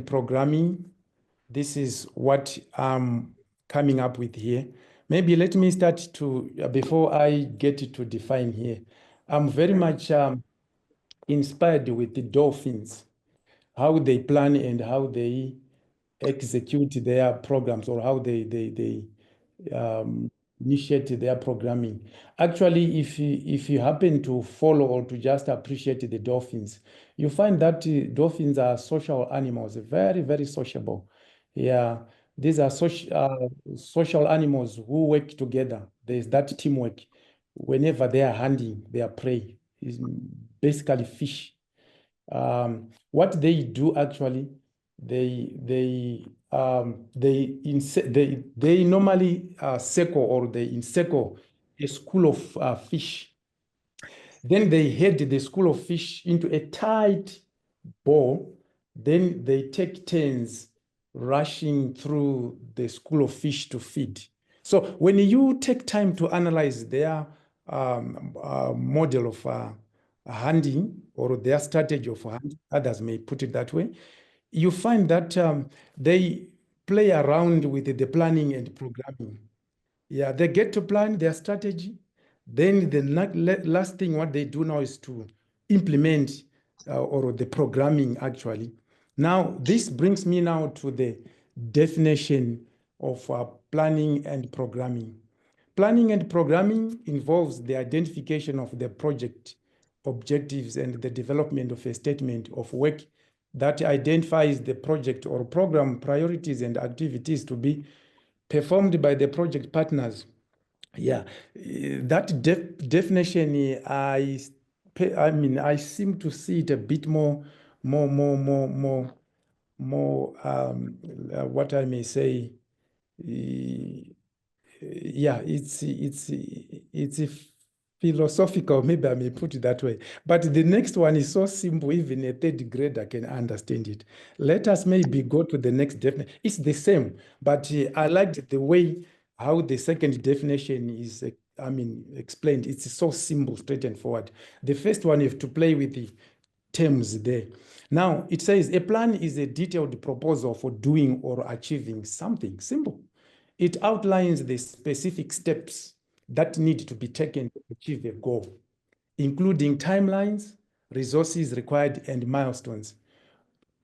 and programming. This is what I'm coming up with here. Maybe let me start before I get to define here. I'm very much inspired with the dolphins, how they plan and how they execute their programs, or how they initiate their programming. Actually, if you happen to follow or to just appreciate the dolphins, you find that dolphins are social animals, very, very sociable. Yeah, these are social animals who work together. There's that teamwork. Whenever they are hunting their prey, is basically fish. What they do actually, they normally circle, or they encircle a school of fish. Then they head the school of fish into a tight ball. Then they take turns rushing through the school of fish to feed. So when you take time to analyze their model of hunting, or their strategy of hunting, others may put it that way, you find that they play around with the planning and programming. Yeah, they get to plan their strategy. Then the last thing what they do now is to implement or the programming actually. Now, this brings me now to the definition of planning and programming. Planning and programming involves the identification of the project objectives and the development of a statement of work that identifies the project or program priorities and activities to be performed by the project partners. Yeah, that definition, I mean, I seem to see it a bit more, what I may say. Yeah, it's philosophical, maybe I may put it that way. But the next one is so simple, even a third grader can understand it. Let us maybe go to the next definition. It's the same, but I liked the way how the second definition is, explained. It's so simple, straight and forward. The first one, you have to play with the terms there. Now, it says a plan is a detailed proposal for doing or achieving something simple. It outlines the specific steps that need to be taken to achieve a goal, including timelines, resources required, and milestones.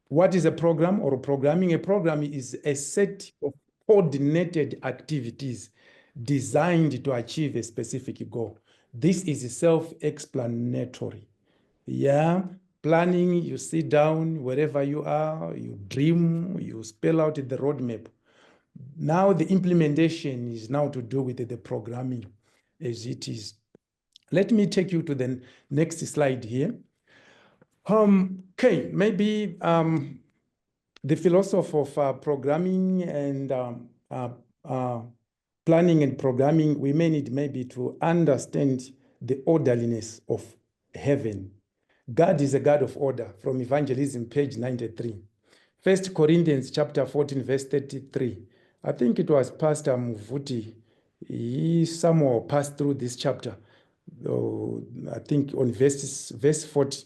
What is a program or programming? A program is a set of coordinated activities designed to achieve a specific goal. This is self-explanatory. Yeah, planning, you sit down wherever you are, you dream, you spell out the roadmap. Now the implementation is now to do with the programming as it is. Let me take you to the next slide here. Okay, maybe the philosophy of programming and planning and programming, we may need maybe to understand the orderliness of heaven. God is a God of order, from Evangelism, page 93. 1 Corinthians chapter 14, verse 33. I think it was Pastor Muvuti. He somehow passed through this chapter. I think on verse 40.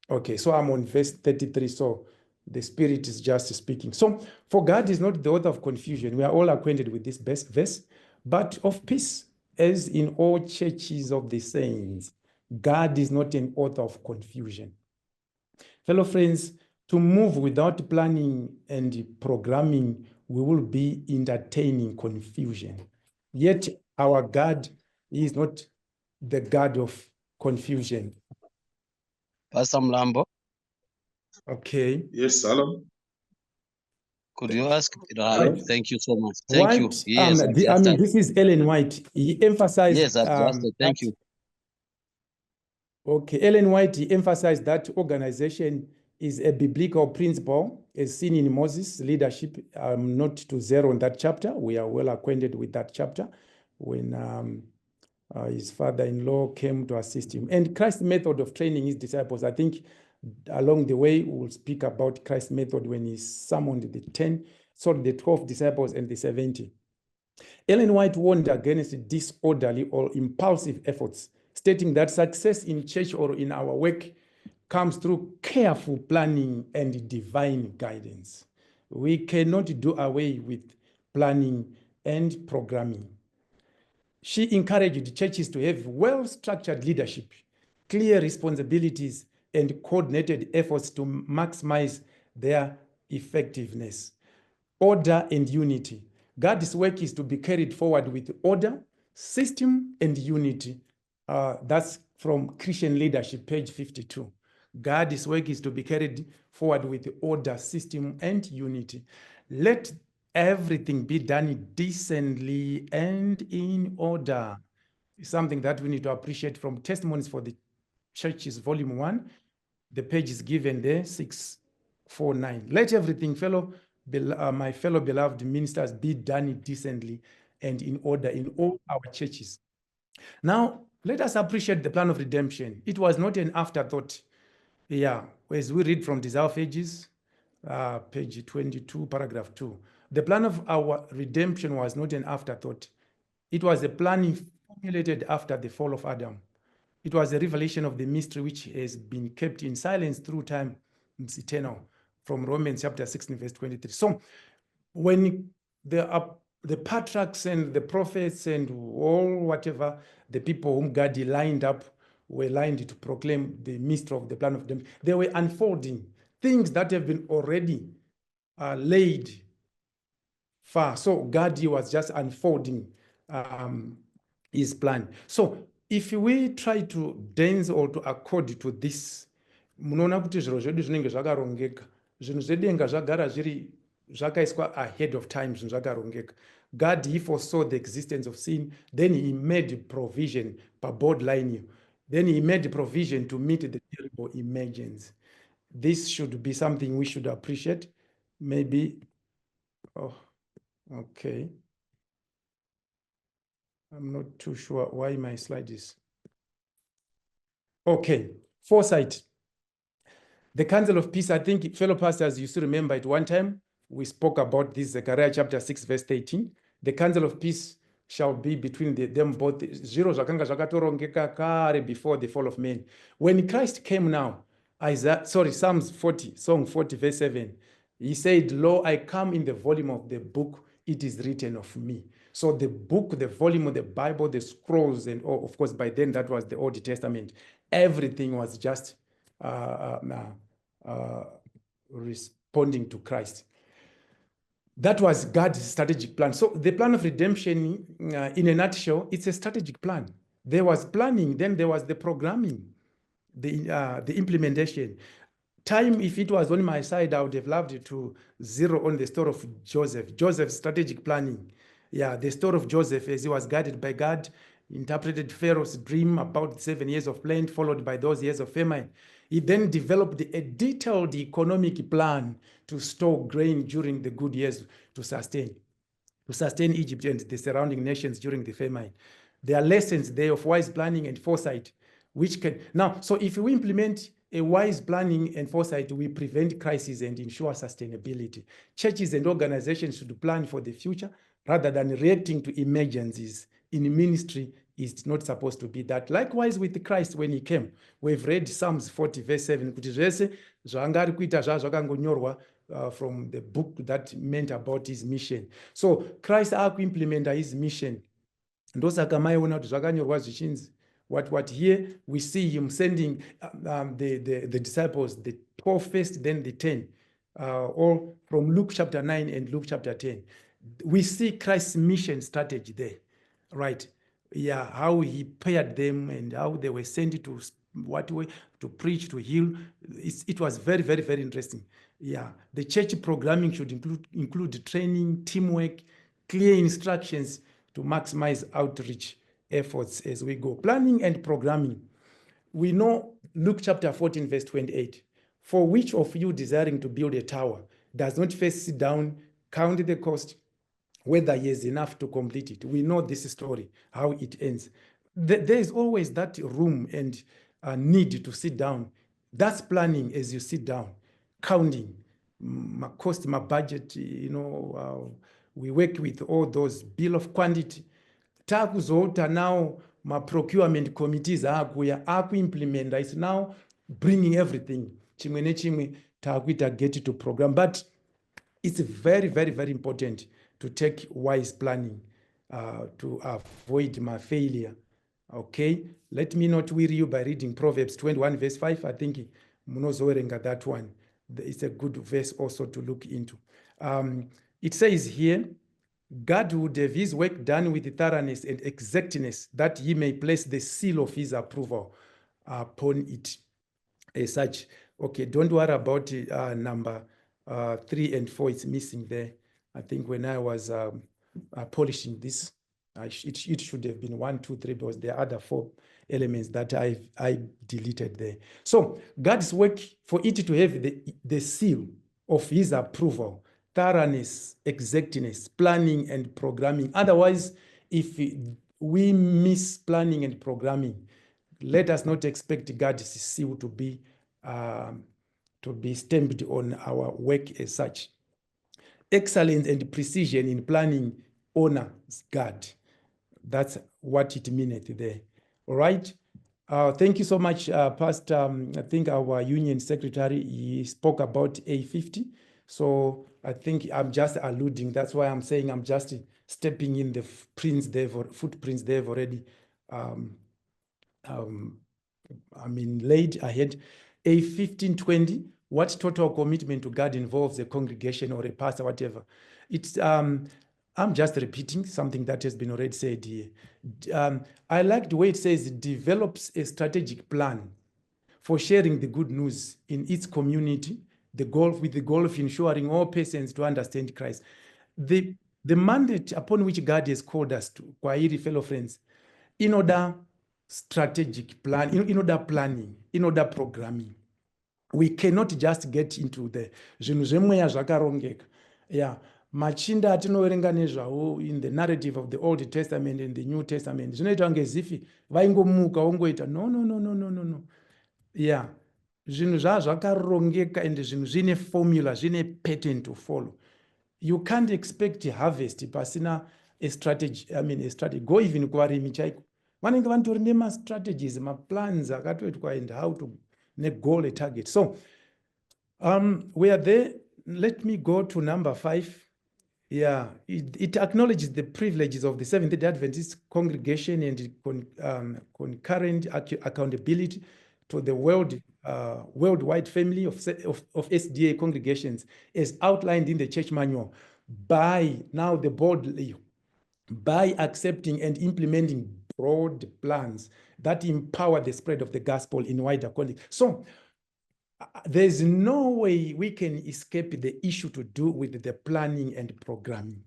Okay, so I'm on verse 33. So the Spirit is just speaking. So, for God is not the author of confusion. We are all acquainted with this verse, but of peace, as in all churches of the saints. God is not an author of confusion. Fellow friends, to move without planning and programming, we will be entertaining confusion. Yet our God is not the God of confusion. Pastor Mlambo, Okay. Yes, hello. could you ask? Hello? Thank you so much. Thank you. White, Yes, this is Ellen White. He emphasized. yes, adjusted. Thank you. Okay, Ellen White, he emphasized that organization is a biblical principle as seen in Moses' leadership. Not to zero on that chapter. We are well acquainted with that chapter when his father-in-law came to assist him. And Christ's method of training his disciples, I think along the way, we'll speak about Christ's method when he summoned the 12 disciples and the 70. Ellen White warned against disorderly or impulsive efforts, stating that success in church or in our work comes through careful planning and divine guidance. We cannot do away with planning and programming. She encouraged churches to have well-structured leadership, clear responsibilities, and coordinated efforts to maximize their effectiveness. Order and unity. God's work is to be carried forward with order, system, and unity. That's from Christian Leadership, page 52. God's work is to be carried forward with order, system, and unity. Let everything be done decently and in order. It's something that we need to appreciate from Testimonies for the Churches, Volume 1. The page is given there, 649. Let everything, my fellow beloved ministers, be done decently and in order in all our churches. Now, let us appreciate the plan of redemption. It was not an afterthought. Yeah, as we read from Desire of Ages, page 22, paragraph 2. The plan of our redemption was not an afterthought. It was a plan formulated after the fall of Adam. It was a revelation of the mystery which has been kept in silence through time. It's eternal. From Romans chapter 16, verse 23. So when the patriarchs and the prophets and all whatever, the people whom God lined up were lined to proclaim the mystery of the plan of redemption, they were unfolding things that have been already laid far. So God was just unfolding his plan. So if we try to dance or to accord to this, munoona kuti zviro zvedu zvinenge zvakarongeka, zvinhu zvedenga zvagara zviri zvakaiswa ahead of time, zvinhu zvakarongeka. God, he foresaw the existence of sin, then he made provision per borderline, then he made provision to meet the terrible emergence. This should be something we should appreciate. Maybe, okay. I'm not too sure why my slide is. Okay, foresight. The Council of Peace, I think, fellow pastors, you still remember it one time, we spoke about this, Zechariah chapter 6, verse 18. The Council of Peace shall be between them both. Zero zvakanga zvakatorongeka kare before the fall of man. When Christ came now, Psalms 40, Song 40, verse 7, he said, Lo, I come in the volume of the book, it is written of me. So the book, the volume of the Bible, the scrolls, and all, of course, by then that was the Old Testament. Everything was just responding to Christ. That was God's strategic plan. So the plan of redemption, in a nutshell, it's a strategic plan. There was planning, then there was the programming, the implementation. Time, if it was on my side, I would have loved to zero on the story of Joseph. Joseph's strategic planning. Yeah, the story of Joseph as he was guided by God, interpreted Pharaoh's dream about 7 years of plenty, followed by those years of famine. He then developed a detailed economic plan to store grain during the good years to sustain Egypt and the surrounding nations during the famine. There are lessons there of wise planning and foresight, which can... Now, so if we implement a wise planning and foresight, we prevent crises and ensure sustainability. Churches and organizations should plan for the future rather than reacting to emergencies. In ministry, it's not supposed to be that. Likewise with Christ when he came, we've read Psalms 40 verse 7, kuti zvese zvanga ari kuita zvakangonyorwa from the book that meant about his mission. So Christ akuimplementa his mission. Ndosaka maiona kuti zvakanyorwa zvichinzi what here we see him sending the disciples, the 12 first, then the 10, all from Luke chapter 9 and Luke chapter 10. We see Christ's mission strategy there, right? Yeah, how he paired them and how they were sent to what way to preach, to heal. It was very, very, very interesting. Yeah, the church programming should include training, teamwork, clear instructions to maximize outreach efforts as we go. Planning and programming. We know Luke chapter 14, verse 28. For which of you desiring to build a tower does not first sit down, count the cost, whether he has enough to complete it? We know this story, how it ends. There is always that room and need to sit down. That's planning as you sit down, counting my cost, my budget, we work with all those bill of quantity. Takuzota now, my procurement committees implementa. It's now bringing everything. Chimwe nechimwe takuita get to program. But It's very, very, very important to take wise planning to avoid my failure. Okay, let me not weary you by reading Proverbs 21 verse 5. I think munozowerenga that one. It's a good verse also to look into. It says here, God would have his work done with thoroughness and exactness, that he may place the seal of his approval upon it. As such, okay, don't worry about number 3 and 4. It's missing there. I think when I was polishing this, it should have been 1, 2, 3, because there are other 4 elements that I deleted there. So God's work, for it to have the seal of his approval, thoroughness, exactness, planning and programming. Otherwise, if we miss planning and programming, let us not expect God's seal to be stamped on our work as such. Excellence and precision in planning honors God. That's what it meaneth there. All right. Thank you so much, Pastor. I think our union secretary, he spoke about A50. So I think I'm just alluding. That's why I'm saying I'm just stepping in the footprints they've already laid ahead. A1520, what total commitment to God involves a congregation or a pastor, whatever. It's I'm just repeating something that has been already said here. I like the way it says it develops a strategic plan for sharing the good news in its community, with the goal of ensuring all persons to understand Christ. The mandate upon which God has called us to, Kwairi fellow friends, in order strategic plan, in order planning, in order programming. We cannot just get into the zvinhu zvemweya zvakarongeka. Yeah. Machinda atinoverenga nezvawo in the narrative of the Old Testament and the New Testament, zvinoita ngezifi vaingomuka wongoita no. Yeah. Zvinhu zvakarongeka and zvinhu zvine formula, zvine pattern to follow. You can't expect harvest pasina a strategy. A strategy. Go even kuvarimi chaiko. Vanenge vantori nemastrategies, maplans akatoitwa and how to goal a target. So we are there. Let me go to number 5. Yeah, it acknowledges the privileges of the Seventh-day Adventist congregation and concurrent accountability to the worldwide family of SDA congregations as outlined in the church manual by accepting and implementing broad plans that empower the spread of the gospel in wider context. So there's no way we can escape the issue to do with the planning and programming.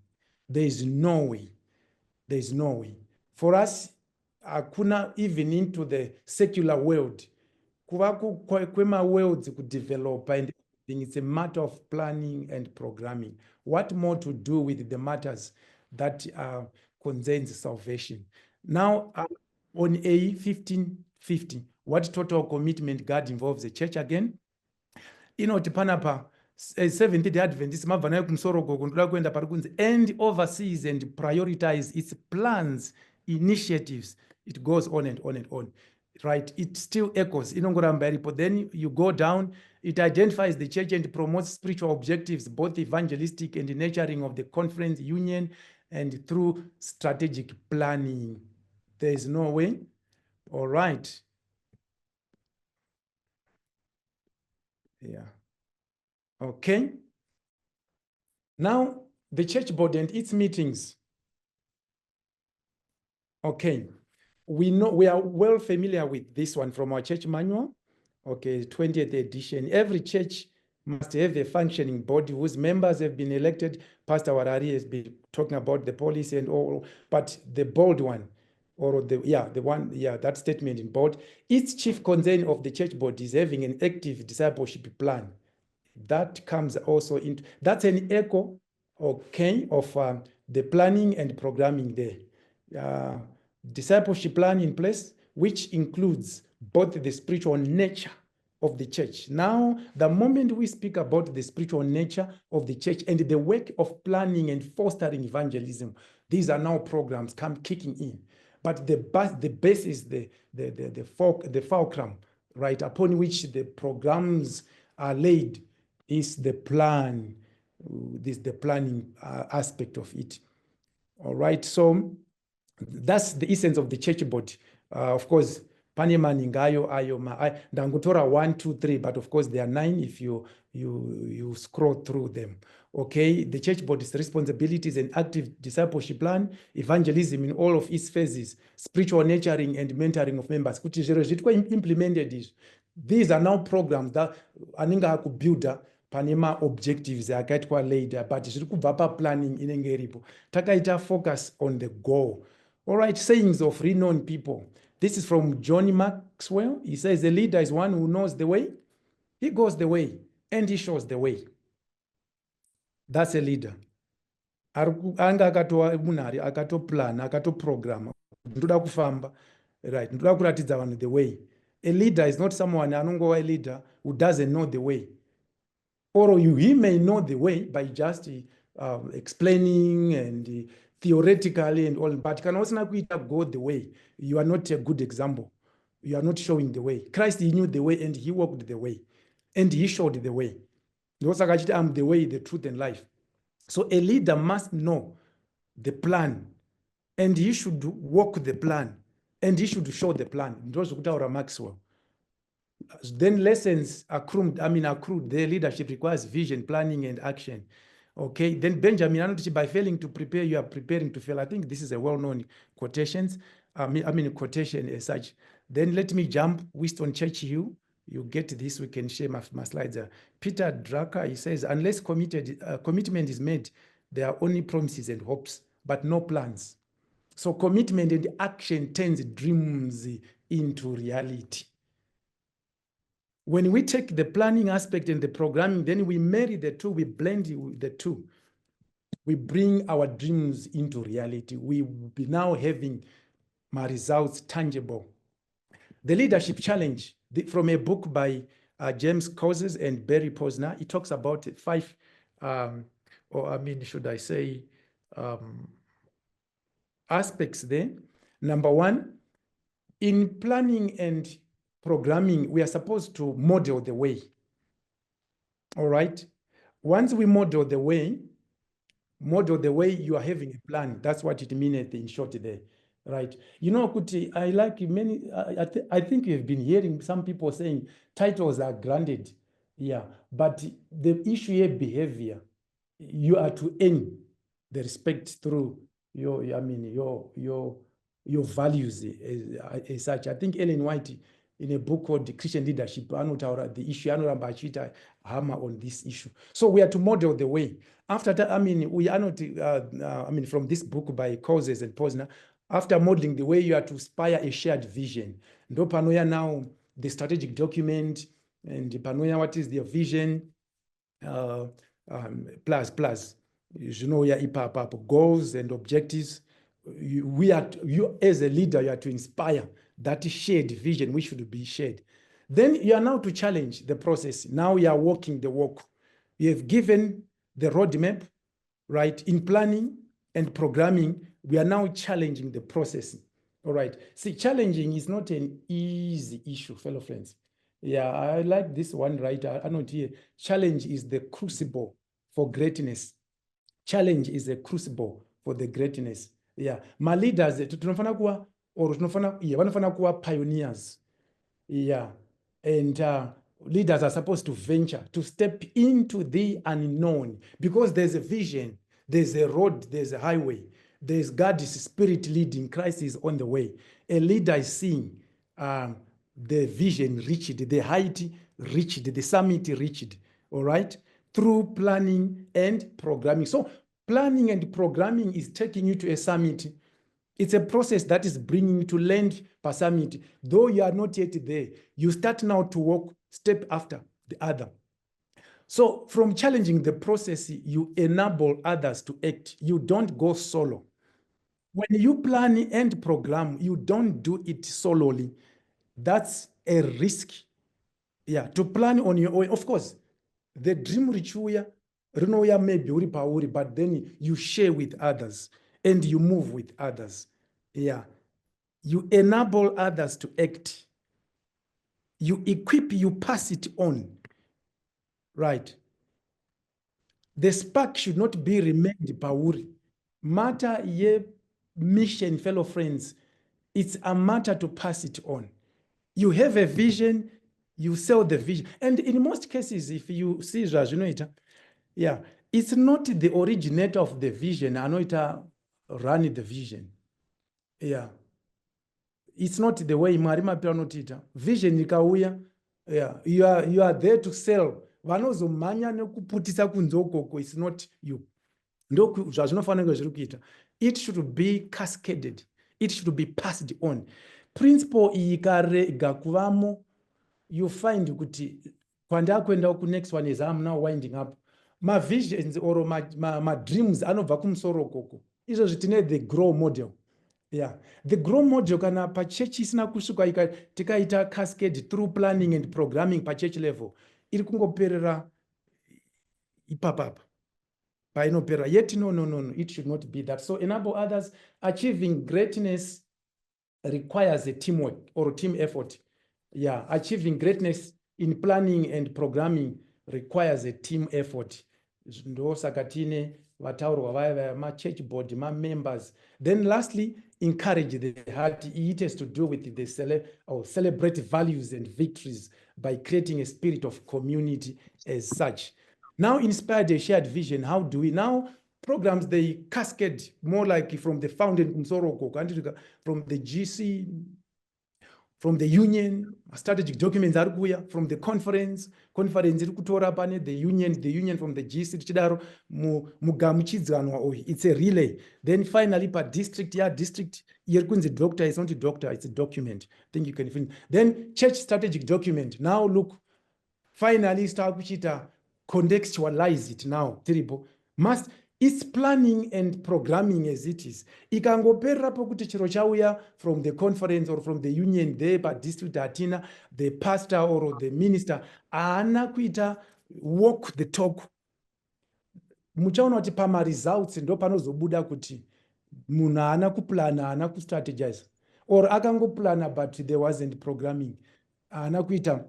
There's no way. There's no way. For us, hakuna even into the secular world. Kwema worlds could develop, and it's a matter of planning and programming. What more to do with the matters that concerns salvation? Now, on A1550, what total commitment God involves the church again? Panapa, Seventh-day Adventist, and oversees and prioritize its plans, initiatives. It goes on and on and on. Right? It still echoes. But then you go down, it identifies the church and promotes spiritual objectives, both evangelistic and the nurturing of the conference union, and through strategic planning. There is no way. All right. Yeah. Okay. Now, the church board and its meetings. Okay. We are well familiar with this one from our church manual. Okay, 20th edition. Every church must have a functioning body whose members have been elected. Pastor Warari has been talking about the policy and all, but the bold one, or that statement in bold, its chief concern of the church board is having an active discipleship plan. That comes also into, that's an echo, okay, of the planning and programming there. Discipleship plan in place, which includes both the spiritual nature of the church. Now, the moment we speak about the spiritual nature of the church and the work of planning and fostering evangelism, these are now programs kicking in. But the base is the fulcrum, right, upon which the programs are laid, is the plan this the planning aspect of it. All right, so that's the essence of the church body. Of course, pane maningayo ayo ndangotora 1 2 3, but of course there are 9 if you scroll through them. Okay, the church body's responsibilities and active discipleship plan, evangelism in all of its phases, spiritual nurturing and mentoring of members. Kuti zviro zvitwa implemented izvi. These are now programs that anenge akubuilda pane ma-objectives akaitwa later, but zviri kubva pa-planning inenge iripo. Takaita focus on the goal. All right, sayings of renowned people. This is from John Maxwell. He says, the leader is one who knows the way. He goes the way, and he shows the way. That's a leader. Anga akatomunhari, akatoplana, akatoprograma. Ndoda kufamba. Right, ndoda kuratidza vanhu the way. A leader is not someone anongova a leader who doesn't know the way. Or he may know the way by just explaining and theoretically and all, but can also not go the way. You are not a good example. You are not showing the way. Christ, he knew the way and he walked the way and he showed the way. I'm the way, the truth, and life. So a leader must know the plan and he should walk the plan and he should show the plan. Those who Maxwell. Then lessons accrued, their leadership requires vision, planning, and action. Okay, then Benjamin, by failing to prepare, you are preparing to fail. I think this is a well-known quotation as such. Then let me jump, Winston Churchill. You get this, we can share my slides. Peter Drucker, he says, unless commitment is made, there are only promises and hopes, but no plans. So commitment and action turns dreams into reality. When we take the planning aspect and the programming, then we marry the two, we blend the two. We bring our dreams into reality. We will be now having my results tangible. The leadership challenge from a book by James Causes and Barry Posner, it talks about 5, aspects there. Number 1, in planning and programming, we are supposed to model the way. All right. Once we model the way, you are having a plan. That's what it means in short there. Right. You know, Kuti, I like many, I think you've been hearing some people saying titles are granted. Yeah. But the issue here, behavior, you are to earn the respect through your values as such. I think Ellen White, in a book called Christian Leadership, the issue, hammer on this issue. So we are to model the way. After that, we are not, from this book by Causes and Posner, after modeling the way, you are to inspire a shared vision. Ndo panoya now, the strategic document, and panoya what is their vision, plus, you know, your goals and objectives. You as a leader, you are to inspire that shared vision which should be shared. Then you are now to challenge the process. Now you are walking the walk. You have given the roadmap, right? In planning and programming, we are now challenging the process. All right. See, challenging is not an easy issue, fellow friends. Yeah, I like this one, right? I know here. Challenge is the crucible for greatness. Challenge is a crucible for the greatness. Yeah. My leaders, vanofana kuva pioneers. Yeah. And leaders are supposed to venture, to step into the unknown, because there's a vision, there's a road, there's a highway, there's God's spirit leading, Christ is on the way. A leader is seeing the vision reached, the height reached, the summit reached, all right, through planning and programming. So planning and programming is taking you to a summit. It's a process that is bringing you to land per summit. Though you are not yet there, you start now to walk step after the other. So from challenging the process, you enable others to act. You don't go solo. When you plan and program, you don't do it solely. That's a risk. Yeah, to plan on your own. Of course, the dream richuya, maybe uri pauri, but then you share with others and you move with others. Yeah. You enable others to act. You equip, you pass it on. Right. The spark should not be remained pauri. Matter ye mission, fellow friends, it's a matter to pass it on. You have a vision, you sell the vision. And in most cases, if you see Rajinoita, yeah, it's not the originator of the vision, Anoita run the vision. Yeah. It's not the way Marima Pianotita. Vision ikauya. Yeah. You are there to sell. Vanozomanya nekuputisa kunzokoko. It's not you. It should be cascaded. It should be passed on. Principle ikarega kuvamo, you find kuti kwenda ku next one is I'm now winding up. My visions or my dreams anobva kumusoro koko. Izvo zvitine the grow model. Yeah, the grow model kana pa church isina kusvika tikaita cascade through planning and programming pa church level. Iri kungoperera ipapapa. Yet no, it should not be that. So enable others. Achieving greatness requires a teamwork or a team effort. Yeah, achieving greatness in planning and programming requires a team effort. Ndo sakatine vataurwa vaya ma church board, ma members. Then lastly, encourage the heart. It has to do with the celebrate values and victories by creating a spirit of community as such. Now, inspired a shared vision. How do we now? Programs, they cascade more like from the founding from the GC, from the union, strategic documents from the conference the union from the GC it's a relay. Then finally per district, district doctor is not a doctor, it's a document. I think you can finish. Then church strategic document. Now look, finally start contextualize it now. It's planning and programming as it is. Ikangoperera pokuti chiro chauya from the conference or from the union there by district atina, the pastor or the minister aana kuita walk the talk. Muchaona kuti pama results ndo panozobuda kuti munhu aana kuplana, aana kustrategize, or akangoplana but there wasn't programming, aana kuita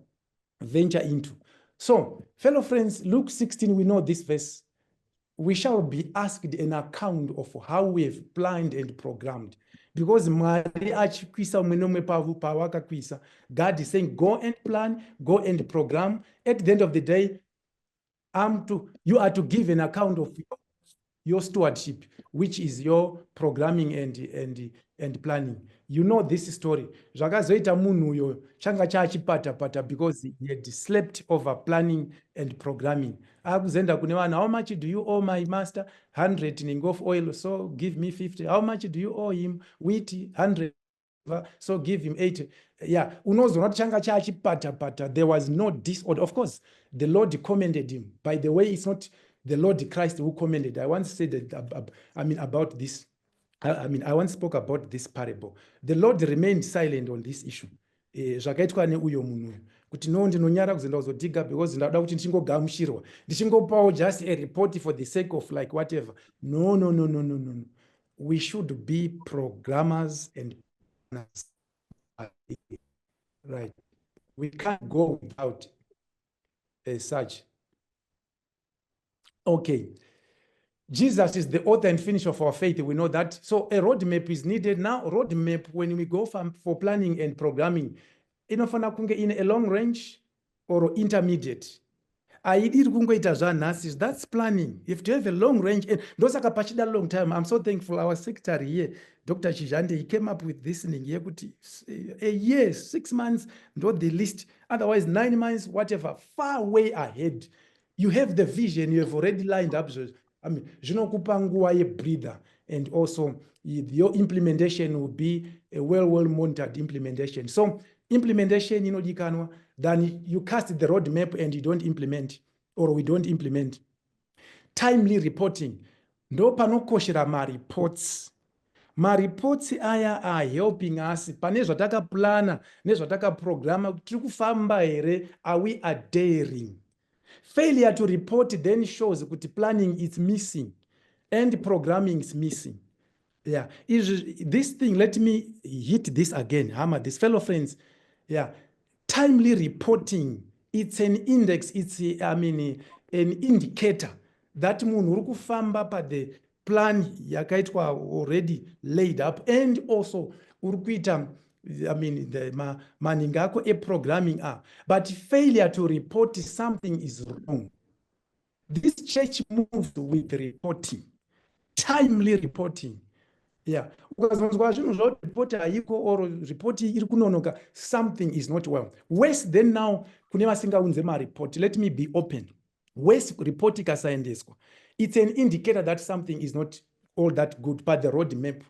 venture into. So, fellow friends, Luke 16, we know this verse. We shall be asked an account of how we have planned and programmed. Because God is saying, go and plan, go and program. At the end of the day, you are to give an account of your stewardship, which is your programming and planning. You know this story. Zvakazoita munhu uyo changa chachipata because he had slept over planning and programming. Akuzenda kune vanhu, how much do you owe my master? 100 ning of oil, so give me 50. How much do you owe him? Wheat, 100, so give him 80. Yeah, unozona changa chachipata. There was no disorder. Of course, the Lord commended him. By the way, it's not the Lord Christ who commended. I once said that, about this. I once spoke about this parable. The Lord remained silent on this issue. Zvakaitwa neuyo munhu kuti no ndinonyara kuzenda kuzodhiga because ndada kuti ndichingogamuchirwa ndichingopawo just a report for the sake of like whatever. No. We should be programmers and planners. Right. We can't go without such. Okay. Jesus is the author and finisher of our faith. We know that. So a roadmap is needed. Now, roadmap, when we go for planning and programming, inofana kunge in a long range or intermediate. That's planning. If you have a long range, and those are a long time. I'm so thankful our secretary here, Dr. Chijande, he came up with this thing. A year, 6 months, not the list. Otherwise, 9 months, whatever, far way ahead. You have the vision, you have already lined up. A breather, and also your implementation will be a well monitored implementation. So implementation, then you cast the roadmap and you don't implement, or we don't implement. Timely reporting. No panokoshera reports. Reports are helping us. Pane zvataka plana, nezvataka programa, tiri kufamba here, are we adhering? Failure to report then shows that planning is missing and programming is missing. Yeah, this thing, let me hit this again, hammer this, fellow friends. Yeah, timely reporting, it's an index, it's an indicator that munhu uri kufamba the plan yakaitwa already laid up, and also uri kuita maningi ako programming but failure to report something is wrong. This church moved with reporting, timely reporting. Yeah, ukazonzwa zvinhu zvoripoti haiko or ripoti iri kunonoka, something is not well. Worse than now, kune vasingaunze maripoti. Let me be open. Worse report ikasaendeswa, it's an indicator that something is not all that good, but the road map.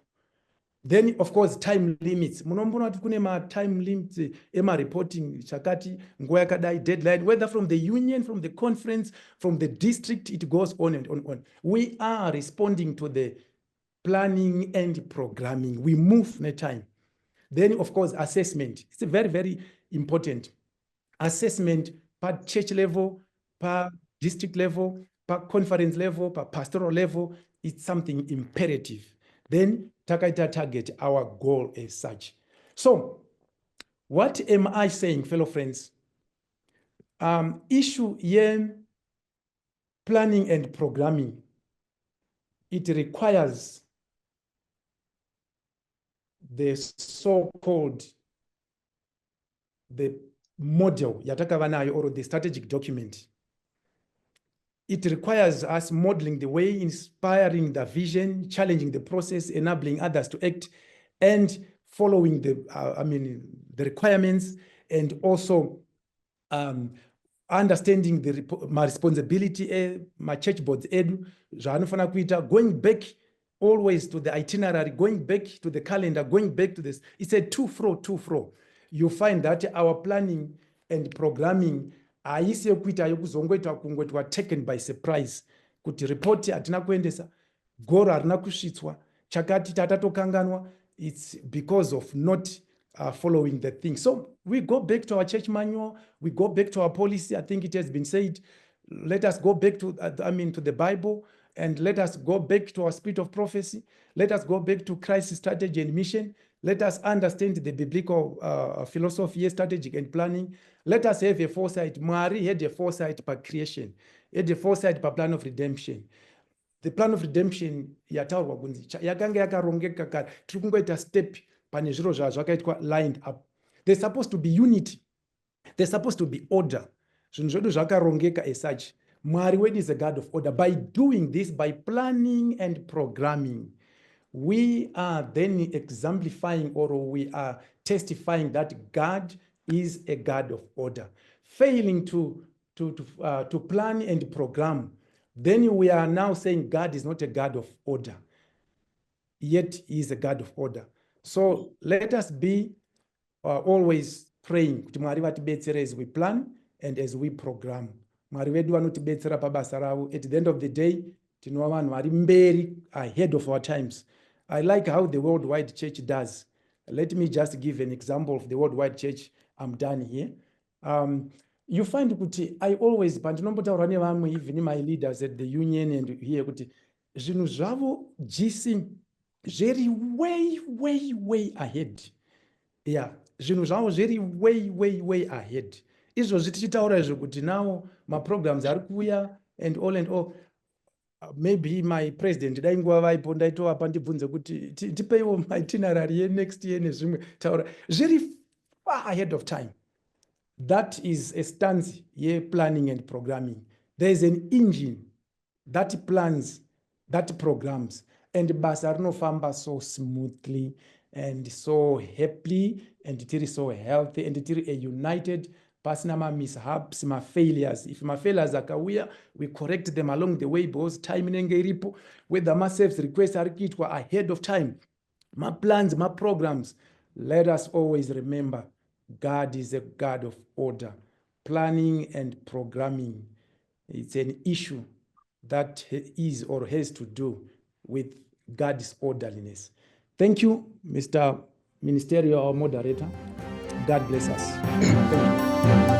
Then of course time limits. Munombona kuti kune time limits reporting chakati nguva yakadai, deadline, whether from the union, from the conference, from the district, it goes on and on. We are responding to the planning and programming. We move in time. Then of course assessment. It's very, very important. Assessment per church level, per district level, per conference level, per pastoral level, it's something imperative. Then takaita target, our goal as such. So what am I saying, fellow friends? Issue here, planning and programming, it requires the so-called the model yatakava nayo, or the strategic document. It requires us modeling the way, inspiring the vision, challenging the process, enabling others to act, and following the requirements, and also understanding my responsibility, my church boards edu, zvaanofana kuita, going back always to the itinerary, going back to the calendar, going back to this. It's a two-fro. You find that our planning and programming haisi yekuita yekuzongoitwa kungoitwa taken by surprise, kuti report hatina kuendesa, goro harina kusvitswa, chakati tatatokanganwa. It's because of not following the thing. So we go back to our church manual, we go back to our policy. I think it has been said, let us go back to to the Bible, and let us go back to our spirit of prophecy. Let us go back to Christ's strategy and mission. Let us understand the biblical philosophy, strategic and planning. Let us have a foresight. Mary had a foresight by creation, had a foresight by plan of redemption. The plan of redemption yataurwa kunzi yakanga yakarongeka kare, tiri kungoita step pane zviro zvakaitwa lined up. There's supposed to be unity, there's supposed to be order. Zvinhu zvedu zvakarongeka as such. Mwari wedu is a God of order. By doing this, by planning and programming, we are then exemplifying, or we are testifying that God is a God of order. Failing to plan and program, then we are now saying God is not a God of order, yet he is a God of order. So let us be always praying kuti Mwari vatibetsere as we plan and as we program. Mwari vedu vanotibetsera pabasa ravo. At the end of the day, tinova vanhu vari mberi, ahead of our times. I like how the Worldwide Church does. Let me just give an example of the Worldwide Church. I'm done here. You find kuti I always, pandinombotaura nevamwe, even my leaders at the union and here, kuti zvinhu zvavo GC very way ahead. Yeah, zvinhu zvavo very way ahead. Izvozvi tichitaura izvo kuti now programs ari kuuya and all. Maybe my president dai nguva vaipo ndaitovapa ndibvunze kuti tipeiwo itinerary next year nezvimwe, taura very far ahead of time. That is a stance here, planning and programming. There is an engine that plans, that programs, and basa rinofamba so smoothly and so happily, and it is so healthy, and it is a united pasina mishaps, failures. If failures akauya, we correct them along the way because time inenge iripo. Whether service requests are kitwa ahead of time, my plans, my programs. Let us always remember God is a God of order. Planning and programming, it's an issue that is or has to do with God's orderliness. Thank you, Mr. Ministerial Moderator. God bless us. Thank you.